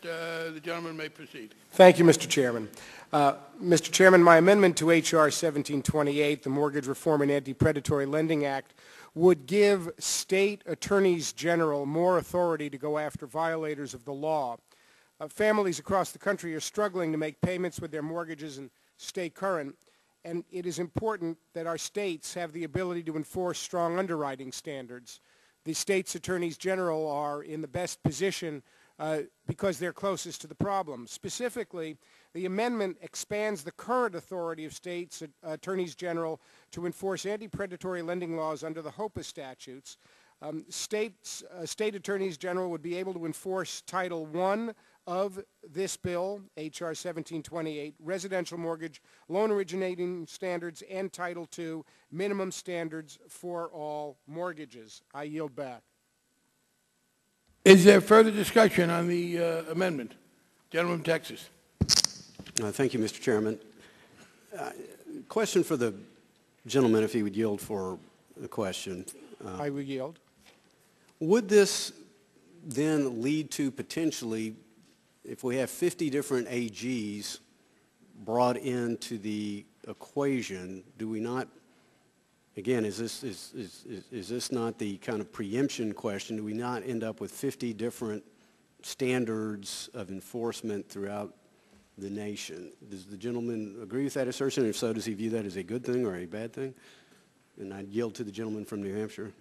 The gentleman may proceed. Thank you, Mr. Chairman. Mr. Chairman, my amendment to H.R. 1728, the Mortgage Reform and Anti-Predatory Lending Act, would give state attorneys general more authority to go after violators of the law. Families across the country are struggling to make payments with their mortgages and stay current, and it is important that our states have the ability to enforce strong underwriting standards. The state's attorneys general are in the best position because they're closest to the problem. Specifically, the amendment expands the current authority of states' attorneys general to enforce anti-predatory lending laws under the HOPA statutes. State attorneys general would be able to enforce Title I of this bill, H.R. 1728, residential mortgage, loan originating standards, and Title II, minimum standards for all mortgages. I yield back. Is there further discussion on the amendment? Gentleman from Texas. Thank you, Mr. Chairman. Question for the gentleman, if he would yield for the question. I will yield. Would this then lead to potentially, if we have 50 different AGs brought into the equation, do we not, again, is this not the kind of preemption question? Do we not end up with 50 different standards of enforcement throughout the nation? Does the gentleman agree with that assertion? And if so, does he view that as a good thing or a bad thing? And I yield to the gentleman from New Hampshire.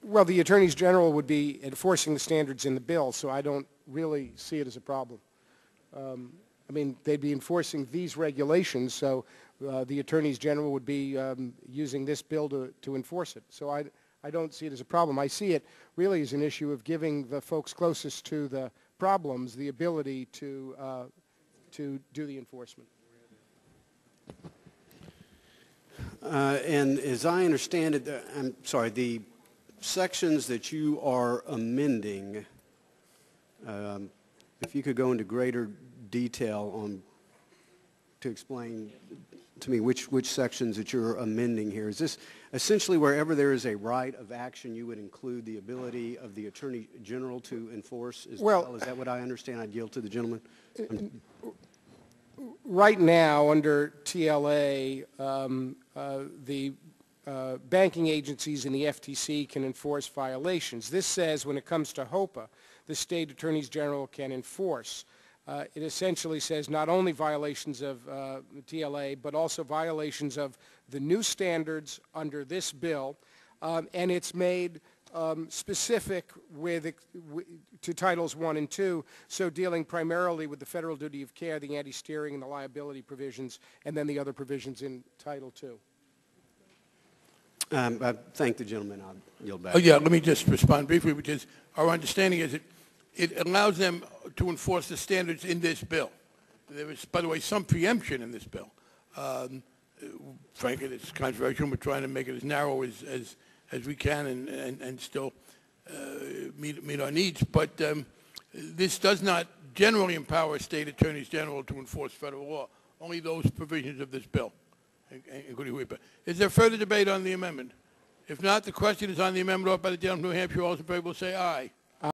Well, the attorneys general would be enforcing the standards in the bill, so I don't really see it as a problem. I mean, they'd be enforcing these regulations, so the attorneys general would be using this bill to enforce it. So I don't see it as a problem. I see it really as an issue of giving the folks closest to the problems the ability to do the enforcement. And as I understand it, I'm sorry, the sections that you are amending, if you could go into greater detail on to explain to me which sections that you're amending here. Is this essentially wherever there is a right of action, you would include the ability of the Attorney General to enforce as well? Is that what I understand? I'd yield to the gentleman. Right now, under TLA, the banking agencies and the FTC can enforce violations. This says when it comes to HOPA, the state attorneys general can enforce. It essentially says not only violations of TLA, but also violations of the new standards under this bill, and it's made specific to Titles I and II, so dealing primarily with the federal duty of care, the anti-steering, and the liability provisions, and then the other provisions in Title II. I thank the gentleman. I'll yield back. Oh, yeah, let me just respond briefly, which is our understanding is it allows them to enforce the standards in this bill. There is, by the way, some preemption in this bill. Frankly, it's controversial. We're trying to make it as narrow as we can and still meet our needs. But this does not generally empower state attorneys general to enforce federal law. Only those provisions of this bill, including WIPA. Is there further debate on the amendment? If not, the question is on the amendment offered by the gentleman from New Hampshire. All those in favor will say aye.